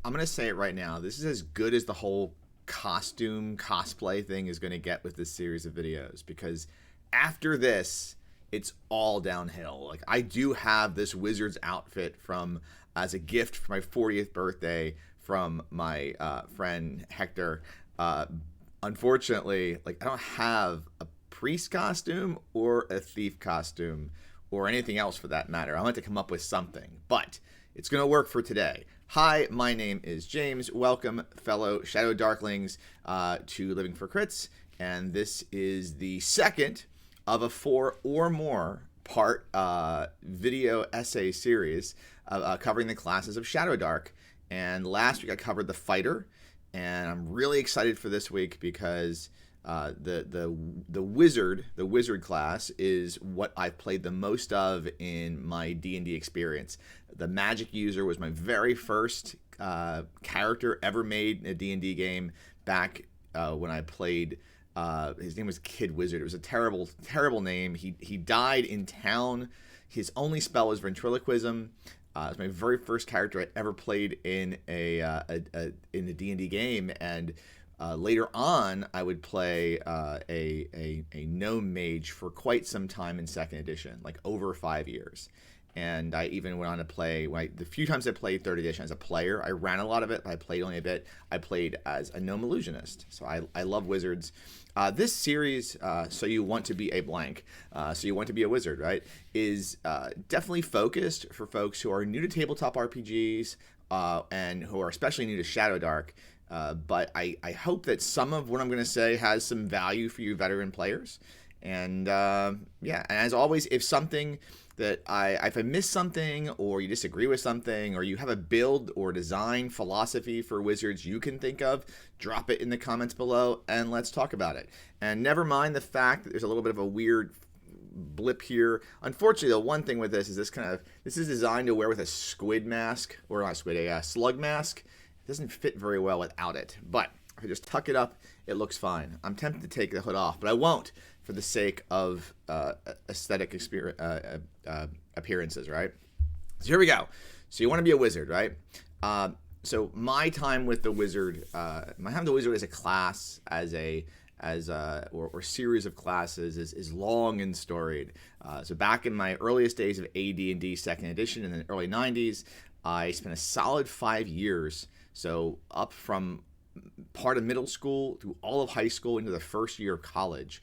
I'm going to say it right now. This is as good as the whole costume cosplay thing is going to get with this series of videos, because after this, it's all downhill. Like, I do have this wizard's outfit from as a gift for my 40th birthday from my friend Hector. Unfortunately, like, I don't have a priest costume or a thief costume or anything else for that matter. I'm going to come up with something, but it's going to work for today. Hi, my name is James. Welcome, fellow Shadow Darklings, to Living for Crits, and this is the second of a 4 or more part video essay series covering the classes of Shadowdark. And last week I covered the fighter, and I'm really excited for this week because the wizard class is what I've played the most of in my D&D experience. The magic user was my very first character ever made in a D&D game back when I played. His name was Kid Wizard. It was a terrible, terrible name. He died in town. His only spell was ventriloquism. It was my very first character I ever played in a D&D game, and later on, I would play a gnome mage for quite some time in second edition, like over 5 years. And I even went on to play, the few times I played third edition as a player, I ran a lot of it, but I played only a bit. I played as a gnome illusionist, so I love wizards. This series, So You Want to Be a Blank, So You Want to Be a Wizard, right, is definitely focused for folks who are new to tabletop RPGs and who are especially new to Shadowdark. But I hope that some of what I'm going to say has some value for you veteran players. And and as always, if something that if I miss something, or you disagree with something, or you have a build or design philosophy for wizards you can think of, drop it in the comments below and let's talk about it. And never mind the fact that there's a little bit of a weird blip here. Unfortunately, the one thing with this is this is designed to wear with a squid mask, or not squid, a slug mask. It doesn't fit very well without it, but if I just tuck it up, it looks fine. I'm tempted to take the hood off, but I won't, for the sake of aesthetic appearances, right? So here we go. So you want to be a wizard, right? So my time with the wizard, as a class, or series of classes is long and storied. So back in my earliest days of AD&D second edition in the early 90s, I spent a solid 5 years, so up from part of middle school through all of high school into the first year of college,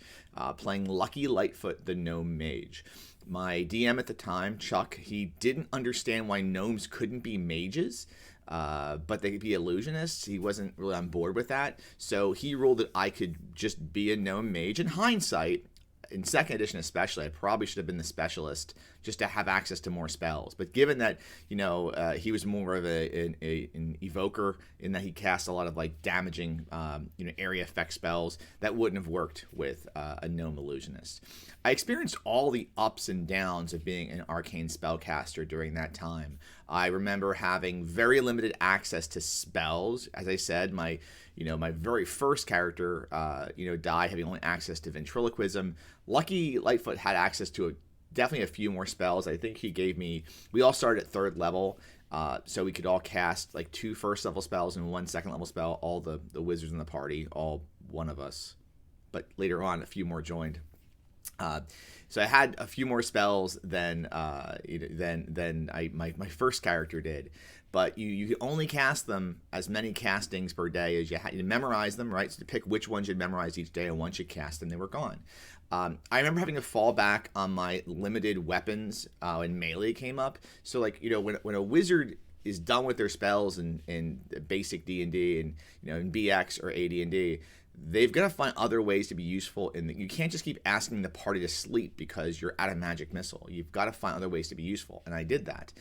playing Lucky Lightfoot, the gnome mage. My DM at the time, Chuck, he didn't understand why gnomes couldn't be mages, but they could be illusionists. He wasn't really on board with that, so he ruled that I could just be a gnome mage. In hindsight, in second edition especially, I probably should have been the specialist just to have access to more spells. But given that, he was more of an evoker in that he cast a lot of like damaging, area effect spells, that wouldn't have worked with a gnome illusionist. I experienced all the ups and downs of being an arcane spellcaster during that time. I remember having very limited access to spells. As I said, my very first character, died having only access to ventriloquism. Lucky Lightfoot had access to definitely a few more spells. I think we all started at 3rd level, so we could all cast like 2 first level spells and 1 second level spell, all the wizards in the party, all one of us. But later on, a few more joined. So I had a few more spells than my first character did. But you only cast them as many castings per day as you had. You memorize them, right? So to pick which ones you'd memorize each day, and once you cast them, they were gone. I remember having to fall back on my limited weapons when melee came up. So when a wizard is done with their spells in basic D&D and in BX or AD&D, they've got to find other ways to be useful. You can't just keep asking the party to sleep because you're out of magic missile. You've got to find other ways to be useful, and I did that.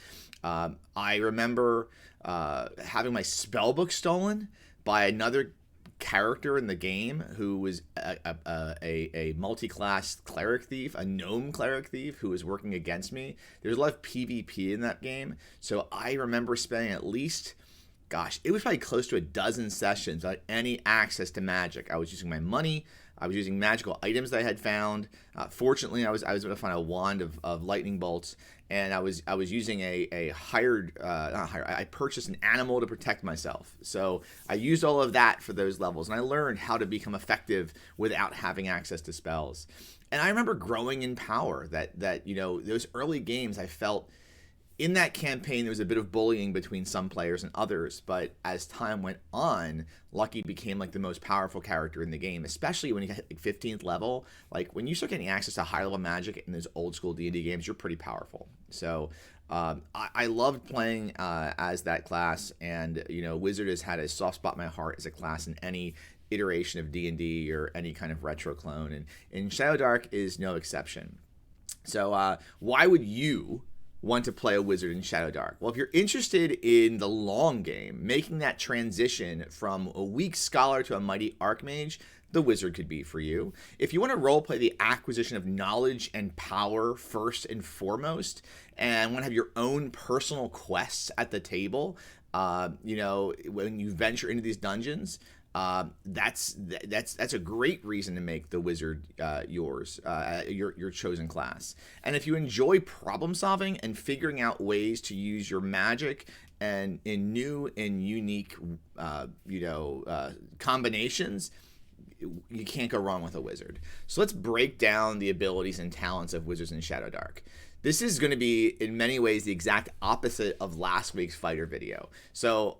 I remember having my spell book stolen by another character in the game who was a multi-class cleric thief, a gnome cleric thief who was working against me. There's a lot of PvP in that game, so I remember spending at least, it was probably close to a dozen sessions without any access to magic. I was using my money, I was using magical items that I had found. Fortunately, I was able to find a wand of lightning bolts, and I was using a hired, not hired, I purchased an animal to protect myself. So I used all of that for those levels, and I learned how to become effective without having access to spells. And I remember growing in power. That those early games, I felt in that campaign there was a bit of bullying between some players and others, but as time went on, Lucky became like the most powerful character in the game, especially when you get like 15th level. Like when you start getting access to high level magic in those old school D&D games, you're pretty powerful. So I loved playing as that class, and Wizard has had a soft spot in my heart as a class in any iteration of D&D or any kind of retro clone, and Shadowdark is no exception. So why would you want to play a wizard in Shadowdark? Well, if you're interested in the long game, making that transition from a weak scholar to a mighty archmage, the wizard could be for you. If you want to roleplay the acquisition of knowledge and power first and foremost, and want to have your own personal quests at the table, when you venture into these dungeons, that's a great reason to make the wizard your chosen class. And if you enjoy problem solving and figuring out ways to use your magic and in new and unique combinations, you can't go wrong with a wizard. So let's break down the abilities and talents of wizards in Shadowdark. This is going to be in many ways the exact opposite of last week's fighter video. So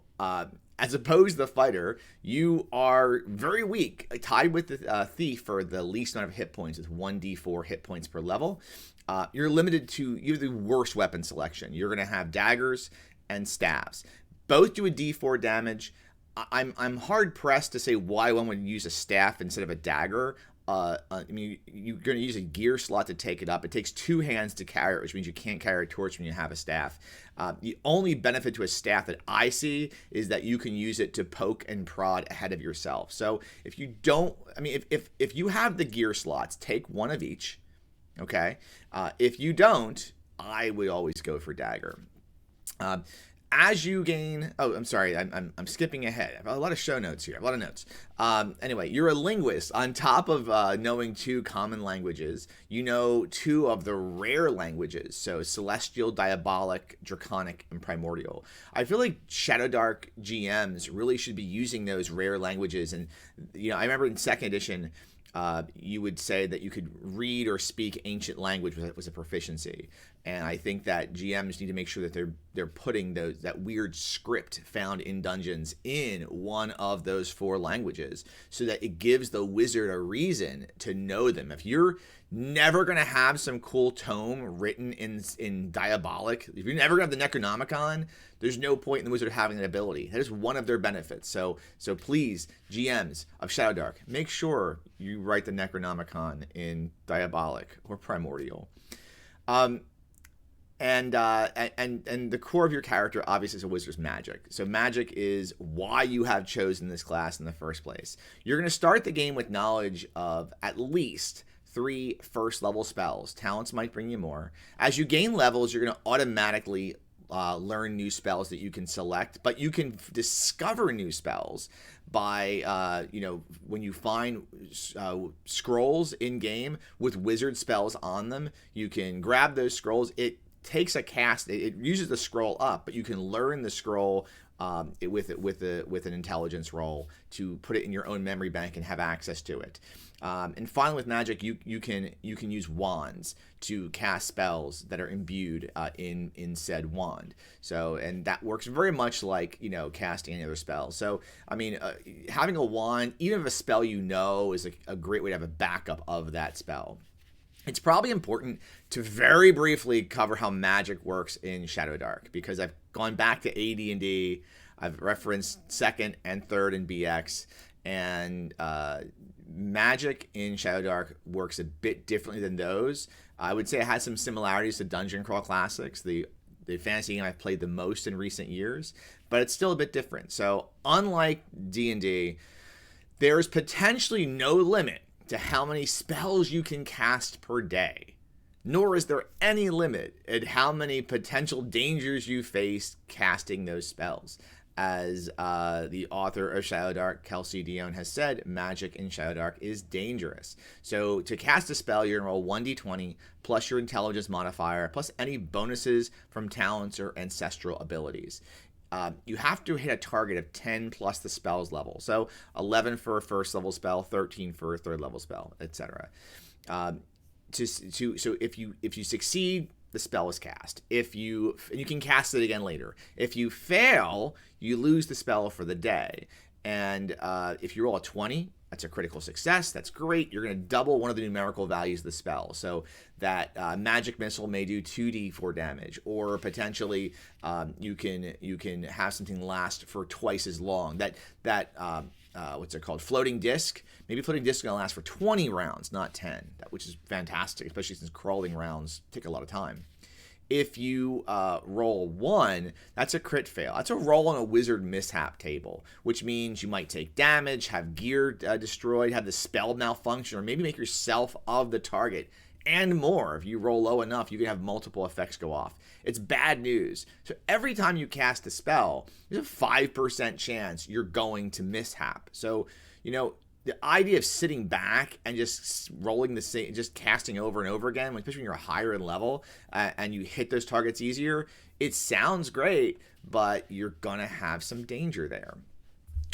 as opposed to the fighter, you are very weak, tied with the thief for the least amount of hit points with 1d4 hit points per level. You're limited to, you have the worst weapon selection. You're going to have daggers and staves. Both do a d4 damage. I'm hard pressed to say why one would use a staff instead of a dagger. You're going to use a gear slot to take it up. It takes 2 hands to carry it, which means you can't carry a torch when you have a staff. The only benefit to a staff that I see is that you can use it to poke and prod ahead of yourself. So if you don't, if you have the gear slots, take one of each. Okay. If you don't, I would always go for dagger. As you gain, I'm sorry, I'm skipping ahead. I have a lot of show notes here, a lot of notes. Anyway, you're a linguist. On top of knowing 2 common languages, you know 2 of the rare languages. So Celestial, Diabolic, Draconic, and Primordial. I feel like Shadowdark GMs really should be using those rare languages. And I remember in 2nd edition, you would say that you could read or speak ancient language was a proficiency. And I think that GMs need to make sure that they're putting that weird script found in dungeons in one of those 4 languages so that it gives the wizard a reason to know them. If you're never going to have some cool tome written in Diabolic, if you're never going to have the Necronomicon, there's no point in the wizard having that ability. That is one of their benefits. So please, GMs of Shadowdark, make sure you write the Necronomicon in Diabolic or Primordial. And the core of your character obviously is a wizard's magic. So magic is why you have chosen this class in the first place. You're going to start the game with knowledge of at least 3 first level spells. Talents might bring you more. As you gain levels, you're going to automatically learn new spells that you can select, but you can discover new spells by when you find scrolls in game with wizard spells on them. You can grab those scrolls. It takes a cast. It uses the scroll up, but you can learn the scroll with an intelligence roll to put it in your own memory bank and have access to it. And finally, with magic, you can use wands to cast spells that are imbued in said wand. So, and that works very much like casting any other spell. So, having a wand, even if a spell is a great way to have a backup of that spell. It's probably important to very briefly cover how magic works in Shadowdark, because I've gone back to AD&D, I've referenced 2nd and 3rd in BX, and magic in Shadowdark works a bit differently than those. I would say it has some similarities to Dungeon Crawl Classics, the fantasy game I've played the most in recent years, but it's still a bit different. So unlike D&D, there's potentially no limit to how many spells you can cast per day, nor is there any limit at how many potential dangers you face casting those spells. as the author of Shadowdark, Kelsey Dion, has said, magic in Shadowdark is dangerous. So to cast a spell, you're going to roll 1d20 plus your intelligence modifier, plus any bonuses from talents or ancestral abilities. You have to hit a target of 10 plus the spell's level. So 11 for a first level spell, 13 for a third level spell, etc. So if you succeed, the spell is cast. And you can cast it again later. If you fail, you lose the spell for the day. And if you roll a 20, that's a critical success. That's great. You're going to double one of the numerical values of the spell. So that magic missile may do 2d4 damage, or potentially you can have something last for twice as long. That what's it called? Floating disc. Maybe floating disc is going to last for 20 rounds, not 10, which is fantastic, especially since crawling rounds take a lot of time. If you roll 1, that's a crit fail. That's a roll on a wizard mishap table, which means you might take damage, have gear destroyed, have the spell malfunction, or maybe make yourself of the target, and more. If you roll low enough, you can have multiple effects go off. It's bad news. So every time you cast a spell, there's a 5% chance you're going to mishap. So, the idea of sitting back and just rolling the same, just casting over and over again, especially when you're higher in level and you hit those targets easier, it sounds great, but you're gonna have some danger there.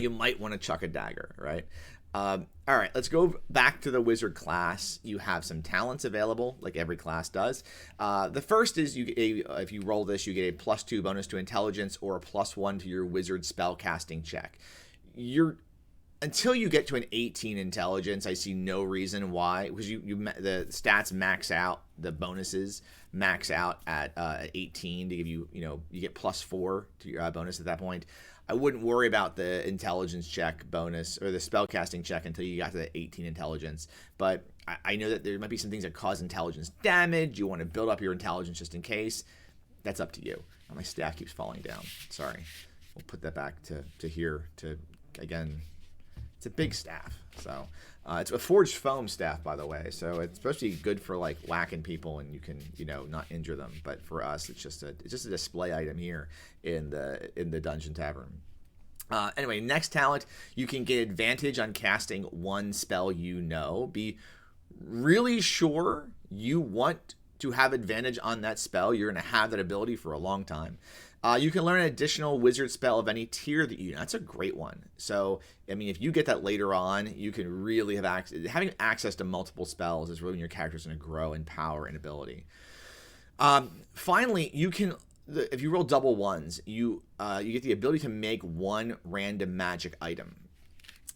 You might want to chuck a dagger, right? All right, let's go back to the wizard class. You have some talents available, like every class does. The first is if you roll this, you get a +2 bonus to intelligence or a +1 to your wizard spell casting check. Until you get to an 18 intelligence, I see no reason why, because the stats max out, the bonuses max out at 18 to give you, you get +4 to your bonus at that point. I wouldn't worry about the intelligence check bonus or the spellcasting check until you got to the 18 intelligence. But I know that there might be some things that cause intelligence damage. You want to build up your intelligence just in case. That's up to you. Oh, my staff keeps falling down. Sorry. We'll put that back to here to, again, it's a big staff. So it's a forged foam staff, by the way. So it's supposed to be good for like whacking people and you can, not injure them. But for us, it's just a display item here in the Dungeon Tavern. Anyway, next talent, you can get advantage on casting one spell Be really sure you want to have advantage on that spell. You're going to have that ability for a long time. You can learn an additional wizard spell of any tier that you. That's a great one. So, if you get that later on, you can really have access. Having access to multiple spells is really when your character's going to grow in power and ability. Finally, if you roll double ones, you get the ability to make one random magic item.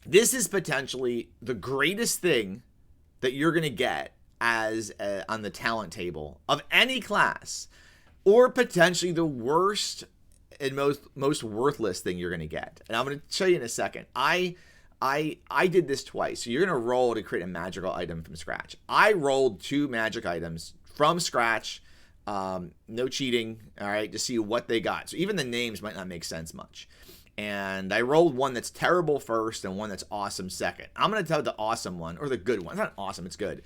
This is potentially the greatest thing that you're going to get on the talent table of any class. Or potentially the worst and most worthless thing you're going to get. And I'm going to show you in a second. I did this twice. So you're going to roll to create a magical item from scratch. I rolled 2 magic items from scratch. No cheating. All right. To see what they got. So even the names might not make sense much. And I rolled one that's terrible first and one that's awesome second. I'm going to tell the awesome one, or the good one. It's not awesome. It's good.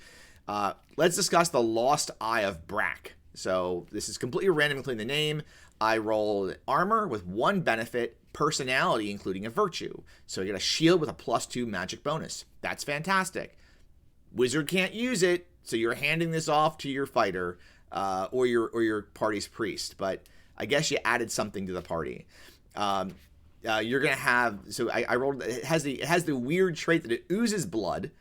Let's discuss the Lost Eye of Brack. So this is completely random, including the name. I rolled armor with 1 benefit, personality, including a virtue. So you get a shield with a +2 magic bonus. That's fantastic. Wizard can't use it, so you're handing this off to your fighter or your party's priest. But I guess you added something to the party. You're gonna have. So I rolled. It has the weird trait that it oozes blood.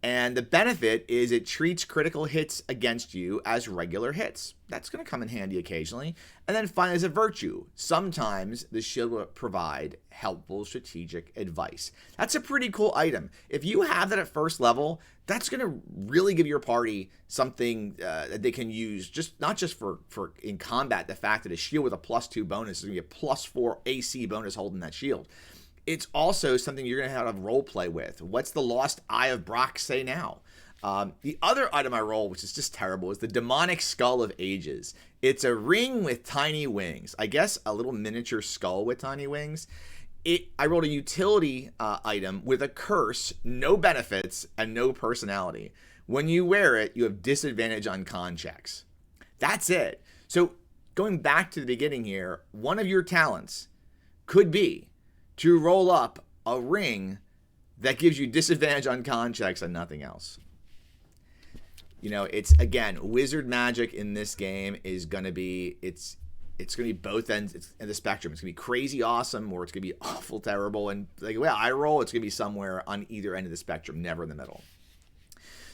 And the benefit is it treats critical hits against you as regular hits. That's going to come in handy occasionally. And then finally, as a virtue, sometimes the shield will provide helpful strategic advice. That's a pretty cool item. If you have that at first level, that's going to really give your party something that they can use, not just for in combat, the fact that a shield with a +2 bonus is going to be a +4 AC bonus holding that shield. It's also something you're going to have role play with. What's the Lost Eye of Brack say now? The other item I roll, which is just terrible, is the Demonic Skull of Ages. It's a ring with tiny wings. I guess a little miniature skull with tiny wings. I rolled a utility item with a curse, no benefits, and no personality. When you wear it, you have disadvantage on con checks. That's it. So going back to the beginning here, one of your talents could be to roll up a ring that gives you disadvantage on con checks and nothing else. It's, again, wizard magic in this game is going to be, it's going to be both ends of the spectrum. It's going to be crazy awesome, or it's going to be awful terrible. And like, well, I roll, it's going to be somewhere on either end of the spectrum, never in the middle.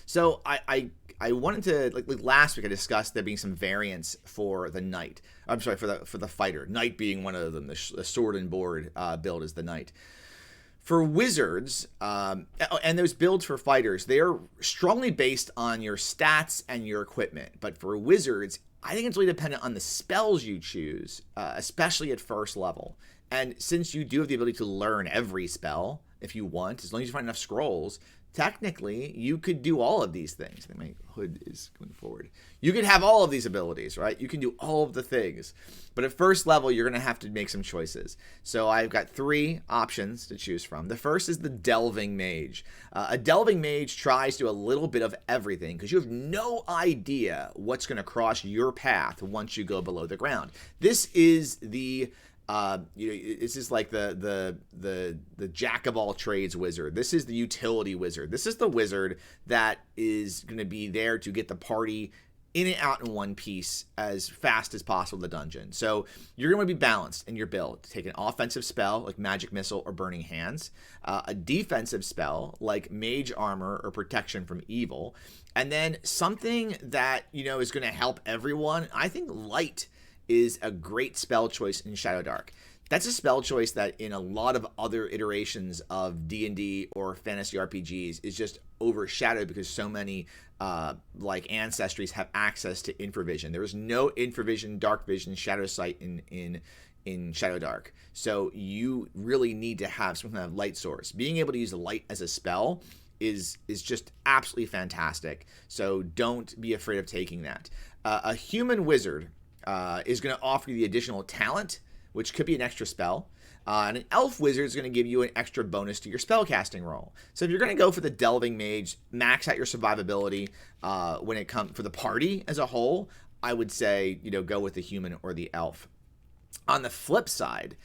So I wanted to, like last week I discussed there being some variants for the knight. I'm sorry, for the fighter. Knight being one of them. The sword and board build is the knight. For wizards, and those builds for fighters, they are strongly based on your stats and your equipment. But for wizards, I think it's really dependent on the spells you choose, especially at first level. And since you do have the ability to learn every spell, if you want, as long as you find enough scrolls, technically you could do all of these things. I think my hood is going forward. You could have all of these abilities, right? You can do all of the things. But at first level, you're going to have to make some choices. So I've got 3 options to choose from. The first is the Delving Mage. A Delving Mage tries to do a little bit of everything because you have no idea what's going to cross your path once you go below the ground. This is the this is like the jack of all trades wizard. This is the utility wizard. This is the wizard that is going to be there to get the party in and out in one piece as fast as possible in the dungeon. So you're going to be balanced in your build. Take an offensive spell like Magic Missile or Burning Hands, a defensive spell like Mage Armor or Protection from Evil, and then something that is going to help everyone. I think Light is a great spell choice in Shadowdark. That's a spell choice that in a lot of other iterations of D&D or fantasy RPGs is just overshadowed because so many like Ancestries have access to infravision. There is no infravision, dark vision, shadow sight in Shadowdark. So you really need to have some kind of light source. Being able to use light as a spell is just absolutely fantastic. So don't be afraid of taking that. A human wizard is going to offer you the additional talent, which could be an extra spell. And an elf wizard is going to give you an extra bonus to your spellcasting roll. So if you're going to go for the Delving Mage, max out your survivability when it comes for the party as a whole, I would say, go with the human or the elf. On the flip side,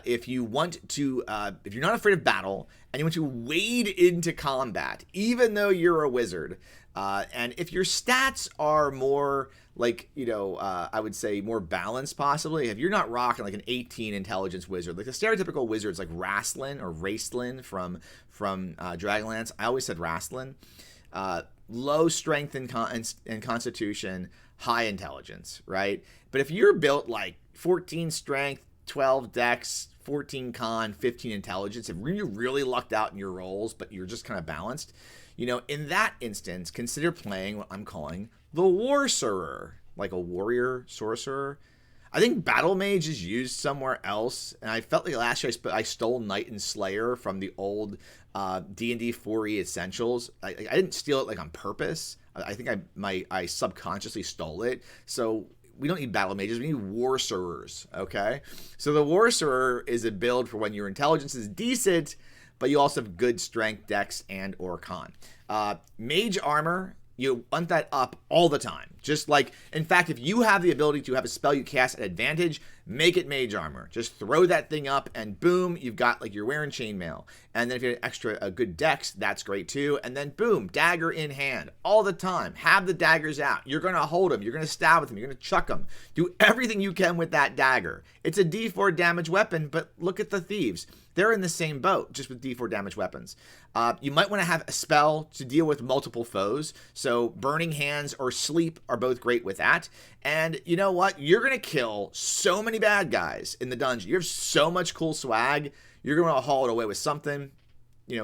if you want to, if you're not afraid of battle and you want to wade into combat, even though you're a wizard, and if your stats are more like, I would say more balanced possibly, if you're not rocking like an 18 intelligence wizard, like the stereotypical wizards like Raistlin from Dragonlance. I always said Raistlin. Low strength and constitution, high intelligence, right? But if you're built like 14 strength, 12 dex, 14 con, 15 intelligence, if you really lucked out in your rolls, but you're just kind of balanced, in that instance, consider playing what I'm calling the Warcerer, like a warrior sorcerer. I think Battle Mage is used somewhere else, and I felt like last year I stole Knight and Slayer from the old D&D 4e Essentials. I didn't steal it like on purpose. I think I subconsciously stole it. So we don't need Battle Mages, we need Warcerers, okay? So the Warcerer is a build for when your intelligence is decent, but you also have good strength, dex, and or con. Mage Armor, you want that up all the time. Just like, in fact, if you have the ability to have a spell you cast at advantage, make it Mage Armor. Just throw that thing up and boom, you've got, like, you're wearing chainmail. And then if you have a good dex, that's great too. And then boom, dagger in hand all the time. Have the daggers out. You're going to hold them. You're going to stab with them. You're going to chuck them. Do everything you can with that dagger. It's a D4 damage weapon, but look at the thieves. They're in the same boat, just with D4 damage weapons. You might want to have a spell to deal with multiple foes. So Burning Hands or Sleep are both great with that. And you know what? You're going to kill so many bad guys in the dungeon. You have so much cool swag. You're going to haul it away with something,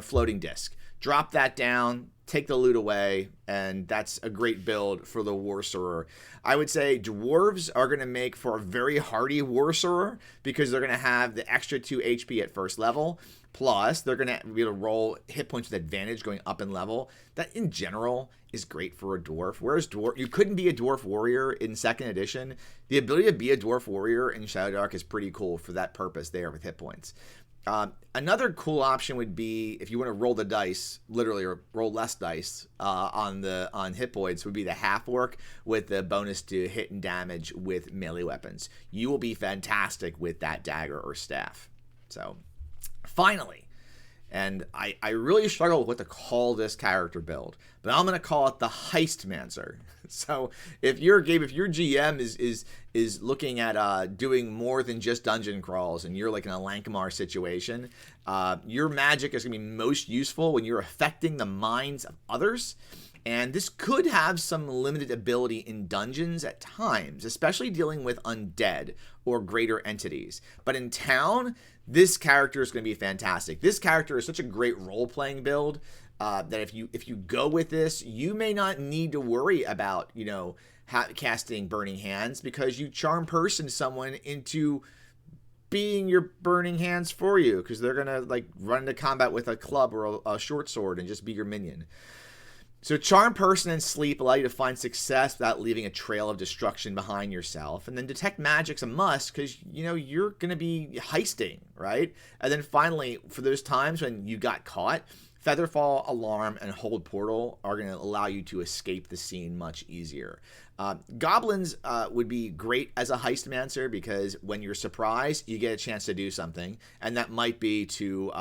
floating disc. Drop that down, take the loot away, and that's a great build for the Warcerer. I would say dwarves are going to make for a very hardy Warcerer because they're going to have the extra 2 HP at first level. Plus, they're going to be able to roll hit points with advantage going up in level. That, in general, is great for a dwarf. Whereas you couldn't be a dwarf warrior in 2nd edition. The ability to be a dwarf warrior in Shadowdark is pretty cool for that purpose there with hit points. Another cool option would be if you want to roll the dice, literally, or roll less dice on hit points, would be the half orc with the bonus to hit and damage with melee weapons. You will be fantastic with that dagger or staff. So, finally, and I really struggle with what to call this character build, but I'm gonna call it the Heistmancer. So if your GM is looking at doing more than just dungeon crawls, and you're like in a Lankmar situation, your magic is gonna be most useful when you're affecting the minds of others. And this could have some limited ability in dungeons at times, especially dealing with undead or greater entities. But in town, this character is going to be fantastic. This character is such a great role-playing build that if you go with this, you may not need to worry about, casting Burning Hands, because you charm person someone into being your Burning Hands for you, because they're going to like run into combat with a club or a short sword and just be your minion. So charm person and sleep allow you to find success without leaving a trail of destruction behind yourself. And then detect magic's a must, because you're going to be heisting, right? And then finally, for those times when you got caught, Featherfall, Alarm, and Hold Portal are going to allow you to escape the scene much easier. Goblins would be great as a Heistmancer, because when you're surprised, you get a chance to do something, and that might be to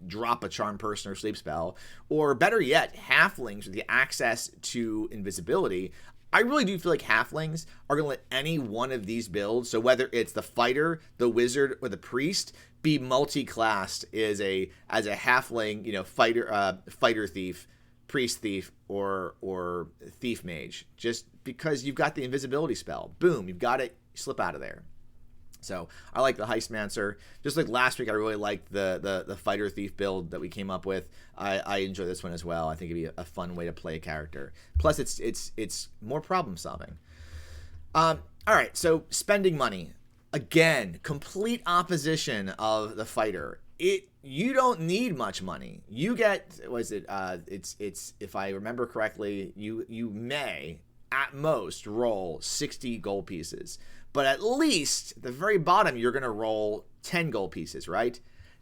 drop a charm person or sleep spell, or better yet, halflings with the access to invisibility. I really do feel like halflings are going to let any one of these builds, so whether it's the fighter, the wizard, or the priest, be multi-classed as a halfling, fighter thief, priest thief, or thief mage, just because you've got the invisibility spell. Boom, you've got it, you slip out of there. So I like the Heistmancer. Just like last week, I really liked the fighter thief build that we came up with. I enjoy this one as well. I think it'd be a fun way to play a character. Plus, it's more problem solving. All right, so spending money. Again, complete opposition of the fighter. You don't need much money. You get, it's if I remember correctly, you may at most roll 60 gold pieces, but at least at the very bottom you're going to roll 10 gold pieces, right?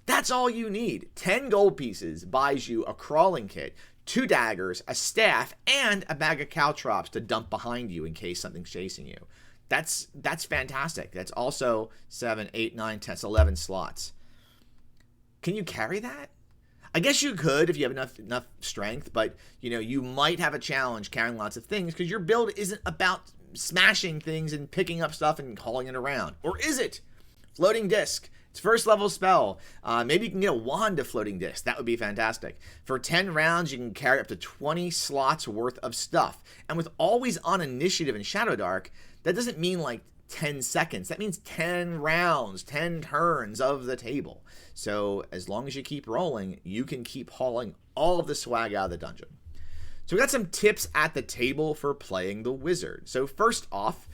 That's all you need. 10 gold pieces buys you a crawling kit, 2 daggers, a staff, and a bag of caltrops to dump behind you in case something's chasing you. That's fantastic. That's also 7, 8, 9, 10, 11 slots. Can you carry that? I guess you could if you have enough strength, but you might have a challenge carrying lots of things, because your build isn't about smashing things and picking up stuff and hauling it around. Or is it? Floating disc. It's first level spell. Maybe you can get a wand of floating disc. That would be fantastic. For 10 rounds, you can carry up to 20 slots worth of stuff. And with always on initiative in Shadowdark, that doesn't mean like 10 seconds. That means 10 rounds, 10 turns of the table. So as long as you keep rolling, you can keep hauling all of the swag out of the dungeon. So we got some tips at the table for playing the wizard. So first off,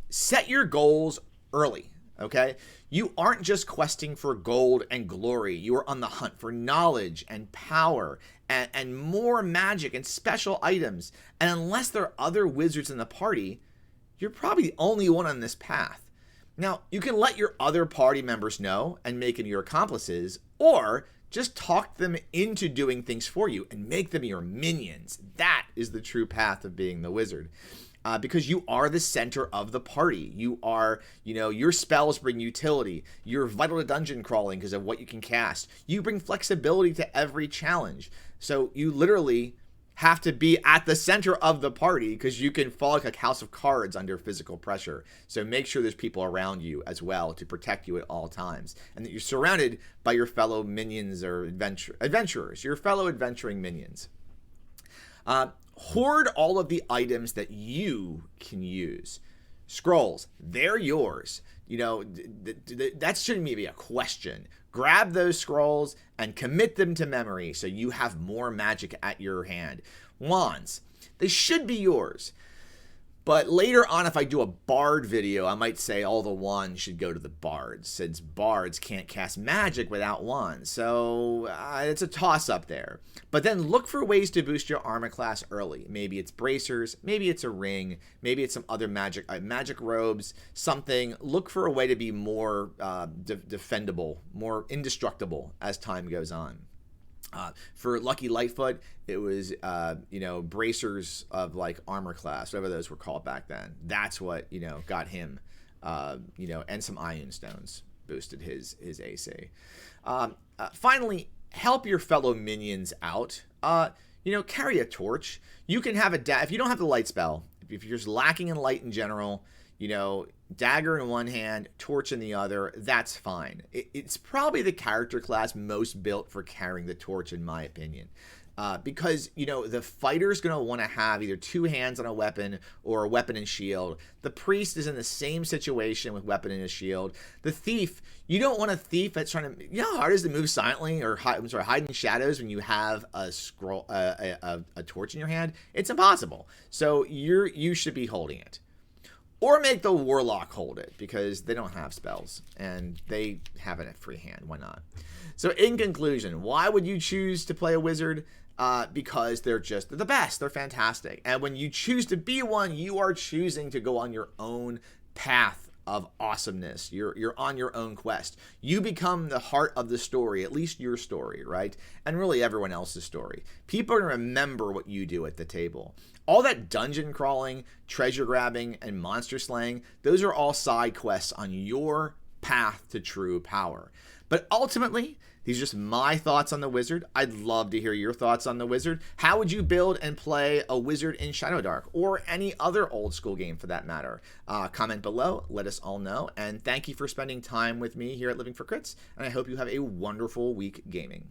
set your goals early, okay? You aren't just questing for gold and glory. You are on the hunt for knowledge and power and more magic and special items. And unless there are other wizards in the party, you're probably the only one on this path. Now, you can let your other party members know and make them your accomplices, or just talk them into doing things for you and make them your minions. That is the true path of being the wizard. Because you are the center of the party. You are, your spells bring utility. You're vital to dungeon crawling because of what you can cast. You bring flexibility to every challenge. So you literally have to be at the center of the party, because you can fall like a house of cards under physical pressure. So make sure there's people around you as well to protect you at all times, and that you're surrounded by your fellow minions or adventurers, your fellow adventuring minions. Hoard all of the items that you can use. Scrolls, they're yours. That shouldn't be a question. Grab those scrolls and commit them to memory so you have more magic at your hand. Wands, they should be yours. But later on, if I do a bard video, I might say all the wands should go to the bards, since bards can't cast magic without wands. So it's a toss-up there. But then look for ways to boost your armor class early. Maybe it's bracers, maybe it's a ring, maybe it's some other magic robes, something. Look for a way to be more defendable, more indestructible as time goes on. For Lucky Lightfoot, it was, bracers of like armor class, whatever those were called back then. That's what, got him, and some iron stones. boosted his AC. Finally, help your fellow minions out. Carry a torch. You can have if you don't have the light spell, if you're just lacking in light in general, dagger in one hand, torch in the other, that's fine. It's probably the character class most built for carrying the torch, in my opinion. Because, the fighter's going to want to have either two hands on a weapon or a weapon and shield. The priest is in the same situation with weapon and a shield. The thief, you don't want a thief that's trying to, how hard it is to move silently or hide in shadows when you have a torch in your hand? It's impossible. So you should be holding it. Or make the warlock hold it, because they don't have spells and they have it at free hand. Why not? So in conclusion, why would you choose to play a wizard? Because they're the best. They're fantastic. And when you choose to be one, you are choosing to go on your own path of awesomeness. You're on your own quest. You become the heart of the story, at least your story, right? And really everyone else's story. People are going to remember what you do at the table. All that dungeon crawling, treasure grabbing, and monster slaying, those are all side quests on your path to true power. But ultimately, these are just my thoughts on the wizard. I'd love to hear your thoughts on the wizard. How would you build and play a wizard in Shadowdark, or any other old school game for that matter? Comment below, let us all know. And thank you for spending time with me here at Living for Crits, and I hope you have a wonderful week gaming.